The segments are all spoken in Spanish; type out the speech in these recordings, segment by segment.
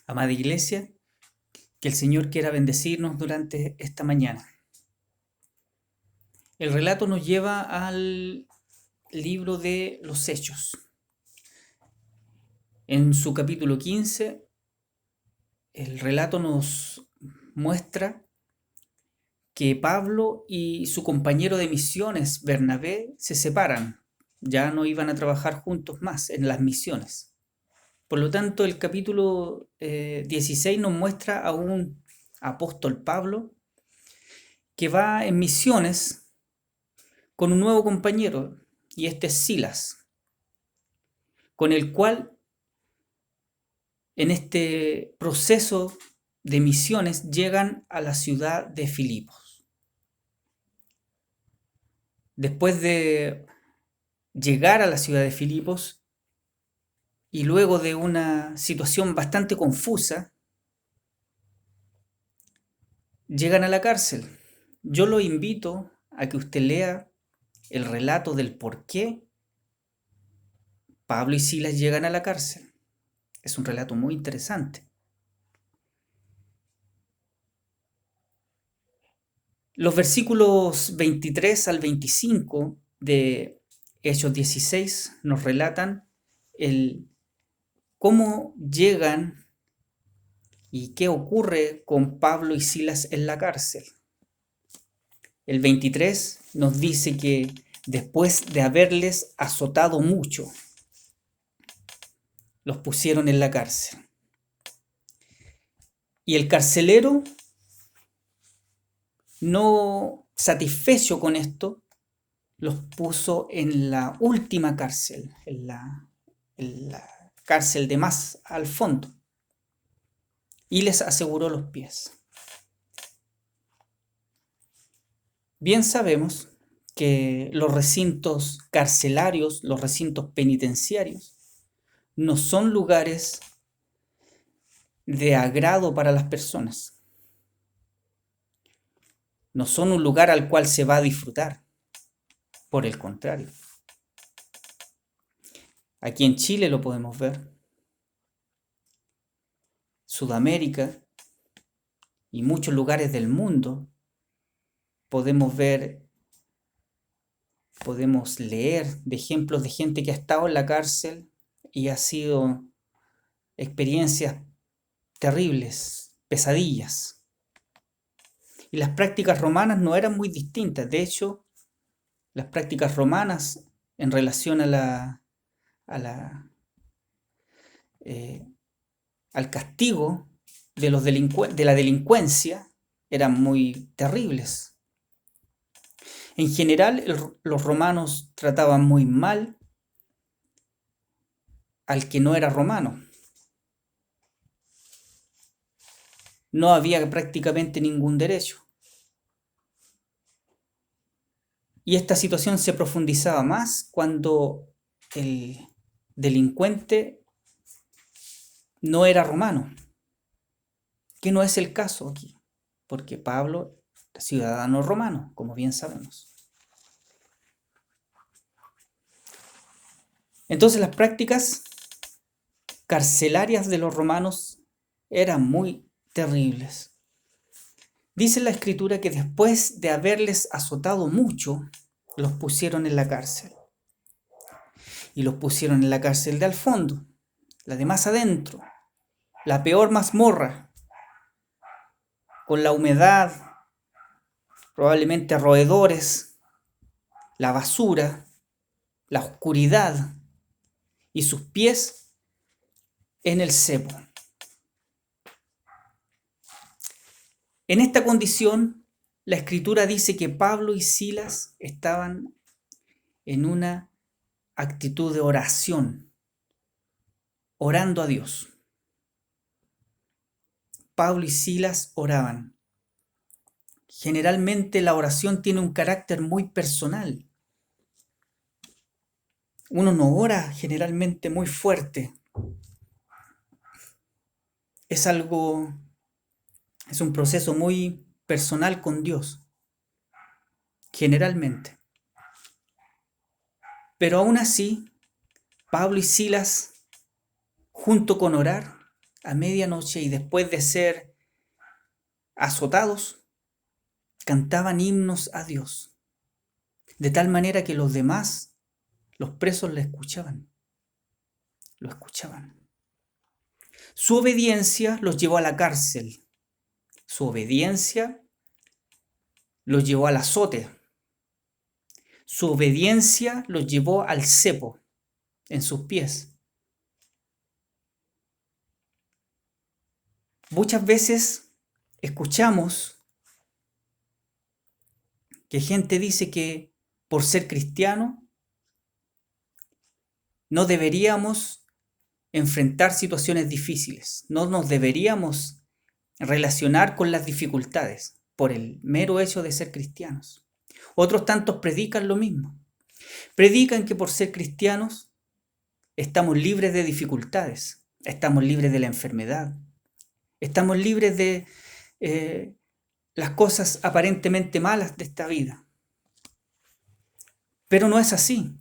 Amada Iglesia, que el Señor quiera bendecirnos durante esta mañana. El relato nos lleva al libro de los Hechos. En su capítulo 15, el relato nos muestra que Pablo y su compañero de misiones, Bernabé, se separan. Ya no iban a trabajar juntos más en las misiones. Por lo tanto, el capítulo 16 nos muestra a un apóstol Pablo que va en misiones con un nuevo compañero, y este es Silas, con el cual en este proceso de misiones llegan a la ciudad de Filipos. Después de llegar a la ciudad de Filipos y luego de una situación bastante confusa, llegan a la cárcel. Yo lo invito a que usted lea el relato del por qué Pablo y Silas llegan a la cárcel. Es un relato muy interesante. Los versículos 23 al 25 de Hechos 16 nos relatan cómo llegan y qué ocurre con Pablo y Silas en la cárcel. El 23 nos dice que después de haberles azotado mucho, los pusieron en la cárcel. Y el carcelero, no satisfecho con esto, los puso en la última cárcel, en la cárcel de más al fondo, y les aseguró los pies. Bien sabemos que los recintos carcelarios, los recintos penitenciarios, no son lugares de agrado para las personas. No son un lugar al cual se va a disfrutar. Por el contrario. Aquí en Chile lo podemos ver. Sudamérica y muchos lugares del mundo podemos ver, podemos leer de ejemplos de gente que ha estado en la cárcel y ha sido experiencias terribles, pesadillas. Y las prácticas romanas no eran muy distintas. De hecho, las prácticas romanas en relación al castigo de la delincuencia eran muy terribles. En general, los romanos trataban muy mal al que no era romano. No había prácticamente ningún derecho. Y esta situación se profundizaba más cuando el delincuente no era romano, que no es el caso aquí, porque Pablo es ciudadano romano, como bien sabemos. Entonces las prácticas carcelarias de los romanos eran muy terribles. Dice la escritura que después de haberles azotado mucho, los pusieron en la cárcel. Y los pusieron en la cárcel de al fondo, la de más adentro, la peor mazmorra, con la humedad, probablemente roedores, la basura, la oscuridad y sus pies en el cepo. En esta condición, la escritura dice que Pablo y Silas estaban en una actitud de oración, orando a Dios. Pablo y Silas oraban. Generalmente la oración tiene un carácter muy personal. Uno no ora generalmente muy fuerte. Es un proceso muy personal con Dios, generalmente. Pero aún así, Pablo y Silas, junto con orar, a medianoche y después de ser azotados, cantaban himnos a Dios, de tal manera que los demás, los presos, lo escuchaban. Su obediencia los llevó a la cárcel. Su obediencia los llevó al azote. Su obediencia los llevó al cepo en sus pies. Muchas veces escuchamos que gente dice que por ser cristiano no deberíamos enfrentar situaciones difíciles, no nos deberíamos relacionar con las dificultades por el mero hecho de ser cristianos. Otros tantos predican lo mismo. Predican que por ser cristianos estamos libres de dificultades, estamos libres de la enfermedad, estamos libres de las cosas aparentemente malas de esta vida. Pero no es así.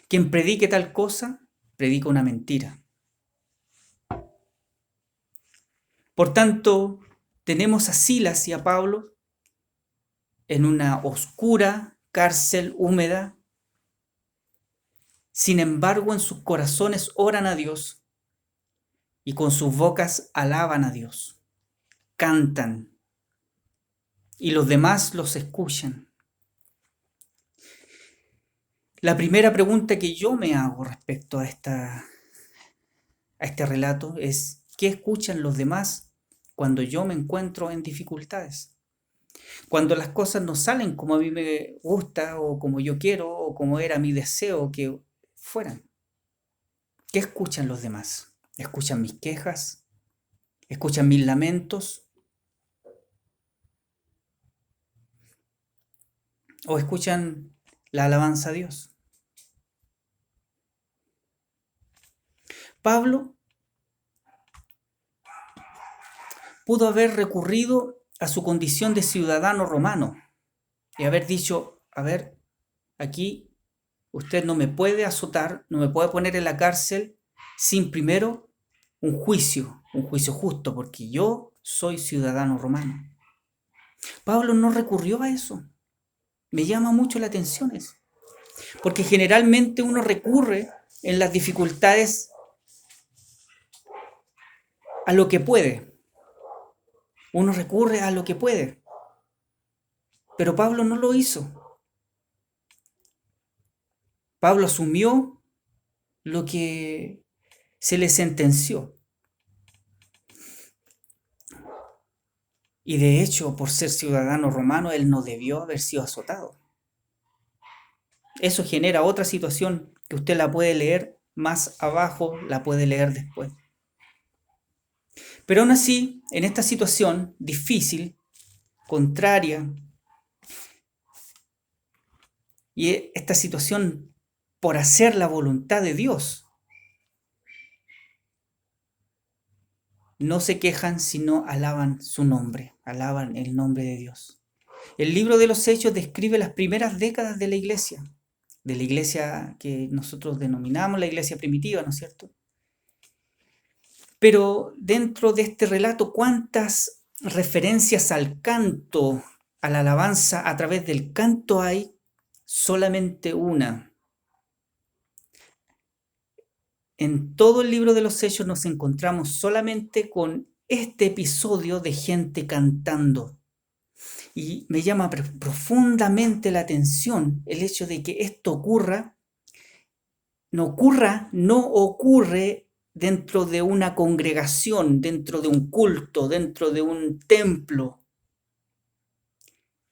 Quien predique tal cosa, predica una mentira. Por tanto, tenemos a Silas y a Pablo en una oscura cárcel húmeda. Sin embargo, en sus corazones oran a Dios y con sus bocas alaban a Dios, cantan y los demás los escuchan. La primera pregunta que yo me hago respecto a este relato es: ¿qué escuchan los demás cuando yo me encuentro en dificultades? Cuando las cosas no salen como a mí me gusta o como yo quiero o como era mi deseo que fueran. ¿Qué escuchan los demás? ¿Escuchan mis quejas? ¿Escuchan mis lamentos? ¿O escuchan la alabanza a Dios? Pablo pudo haber recurrido a su condición de ciudadano romano y haber dicho: a ver, aquí usted no me puede azotar, no me puede poner en la cárcel sin primero un juicio justo, porque yo soy ciudadano romano. Pablo no recurrió a eso. Me llama mucho la atención eso, porque generalmente uno recurre en las dificultades a lo que puede. Uno recurre a lo que puede. Pero Pablo no lo hizo. Pablo asumió lo que se le sentenció. Y de hecho, por ser ciudadano romano, él no debió haber sido azotado. Eso genera otra situación que usted la puede leer más abajo, la puede leer después. Pero aún así, en esta situación difícil, contraria, y esta situación por hacer la voluntad de Dios, no se quejan, sino alaban su nombre, alaban el nombre de Dios. El libro de los Hechos describe las primeras décadas de la iglesia que nosotros denominamos la iglesia primitiva, ¿no es cierto? Pero dentro de este relato, ¿cuántas referencias al canto, a la alabanza a través del canto hay? Solamente una. En todo el libro de los Hechos nos encontramos solamente con este episodio de gente cantando. Y me llama profundamente la atención el hecho de que esto no ocurre dentro de una congregación, dentro de un culto, dentro de un templo.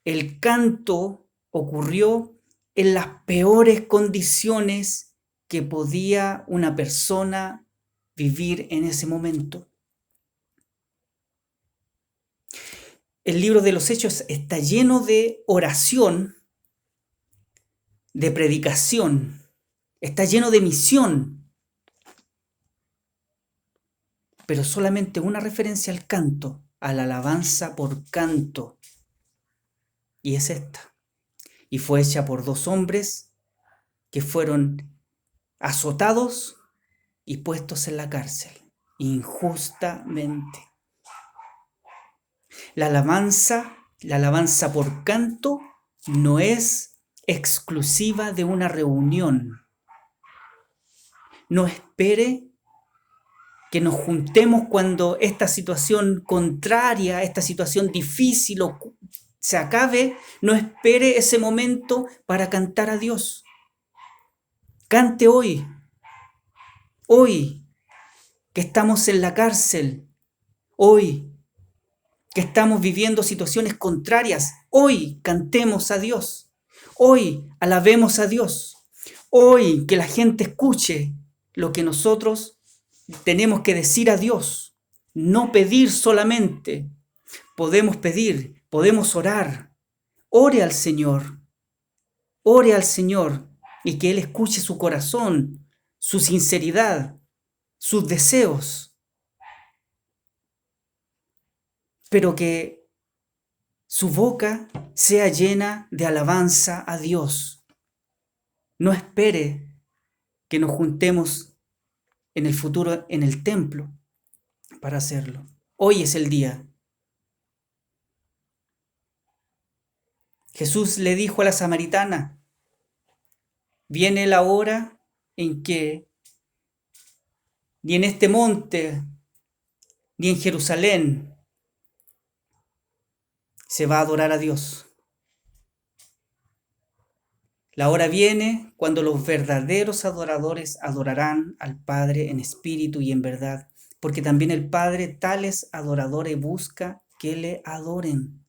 El canto ocurrió en las peores condiciones que podía una persona vivir en ese momento. El libro de los Hechos está lleno de oración, de predicación, está lleno de misión, pero solamente una referencia al canto, a la alabanza por canto, y es esta. Y fue hecha por dos hombres que fueron azotados y puestos en la cárcel. injustamente. La alabanza por canto, no es exclusiva de una reunión. No espere que nos juntemos cuando esta situación contraria, esta situación difícil se acabe. No espere ese momento para cantar a Dios. Cante hoy que estamos en la cárcel, hoy que estamos viviendo situaciones contrarias, hoy cantemos a Dios, hoy alabemos a Dios, hoy que la gente escuche lo que nosotros tenemos que decir a Dios, no pedir solamente, podemos pedir, podemos orar, ore al Señor y que Él escuche su corazón, su sinceridad, sus deseos, pero que su boca sea llena de alabanza a Dios. No espere que nos juntemos en el futuro en el templo para hacerlo. Hoy es el día. Jesús le dijo a la samaritana, viene la hora en que ni en este monte, ni en Jerusalén, se va a adorar a Dios. La hora viene cuando los verdaderos adoradores adorarán al Padre en espíritu y en verdad, porque también el Padre tales adoradores busca que le adoren.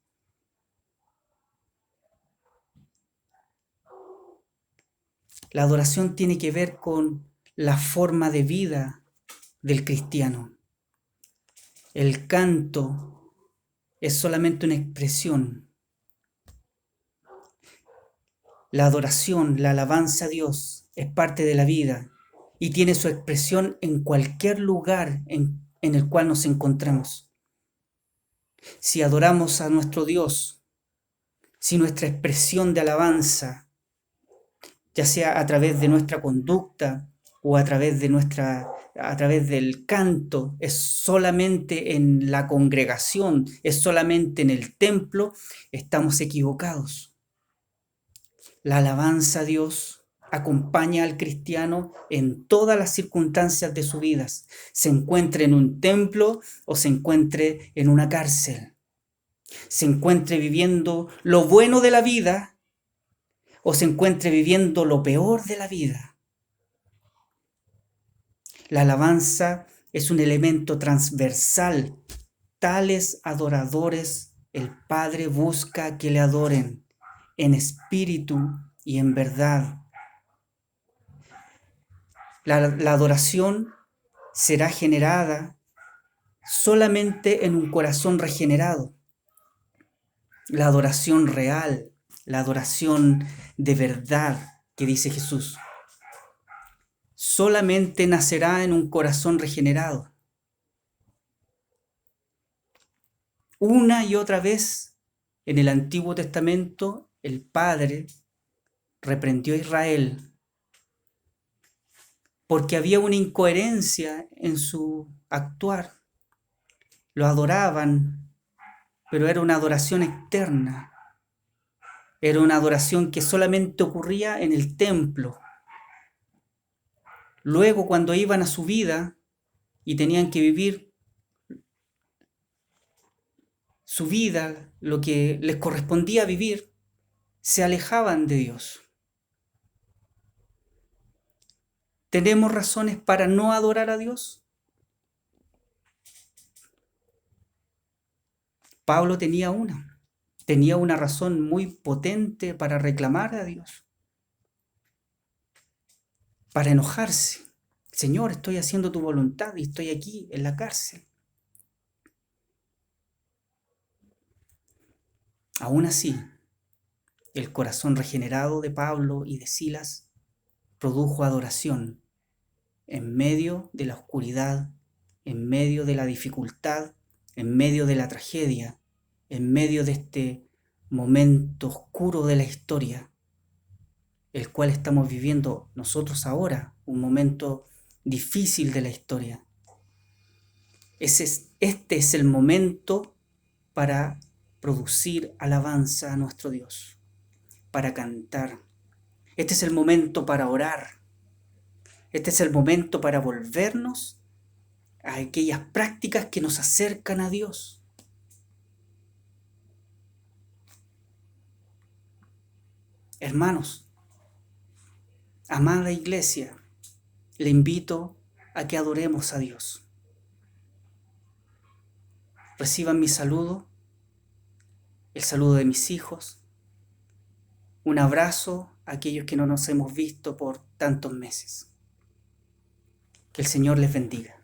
La adoración tiene que ver con la forma de vida del cristiano. El canto es solamente una expresión. La adoración, la alabanza a Dios es parte de la vida y tiene su expresión en cualquier lugar en el cual nos encontramos. Si adoramos a nuestro Dios, si nuestra expresión de alabanza, ya sea a través de nuestra conducta o a través del canto, es solamente en la congregación, es solamente en el templo, estamos equivocados. La alabanza a Dios acompaña al cristiano en todas las circunstancias de su vida, se encuentre en un templo o se encuentre en una cárcel, se encuentre viviendo lo bueno de la vida o se encuentre viviendo lo peor de la vida. La alabanza es un elemento transversal. Tales adoradores el Padre busca que le adoren en espíritu y en verdad. La adoración será generada solamente en un corazón regenerado. La adoración real, la adoración de verdad que dice Jesús, solamente nacerá en un corazón regenerado. Una y otra vez en el Antiguo Testamento el Padre reprendió a Israel porque había una incoherencia en su actuar. Lo adoraban, pero era una adoración externa. Era una adoración que solamente ocurría en el templo. Luego, cuando iban a su vida y tenían que vivir su vida, lo que les correspondía vivir, se alejaban de Dios. ¿Tenemos razones para no adorar a Dios? Pablo tenía una razón muy potente para reclamar a Dios, para enojarse. Señor, estoy haciendo tu voluntad y estoy aquí en la cárcel. Aún así, el corazón regenerado de Pablo y de Silas produjo adoración en medio de la oscuridad, en medio de la dificultad, en medio de la tragedia, en medio de este momento oscuro de la historia, el cual estamos viviendo nosotros ahora, un momento difícil de la historia. Este es el momento para producir alabanza a nuestro Dios, para cantar. Este es el momento para orar. Este es el momento para volvernos a aquellas prácticas que nos acercan a Dios. Hermanos, amada iglesia, le invito a que adoremos a Dios. Reciban mi saludo, el saludo de mis hijos, un abrazo a aquellos que no nos hemos visto por tantos meses. Que el Señor les bendiga.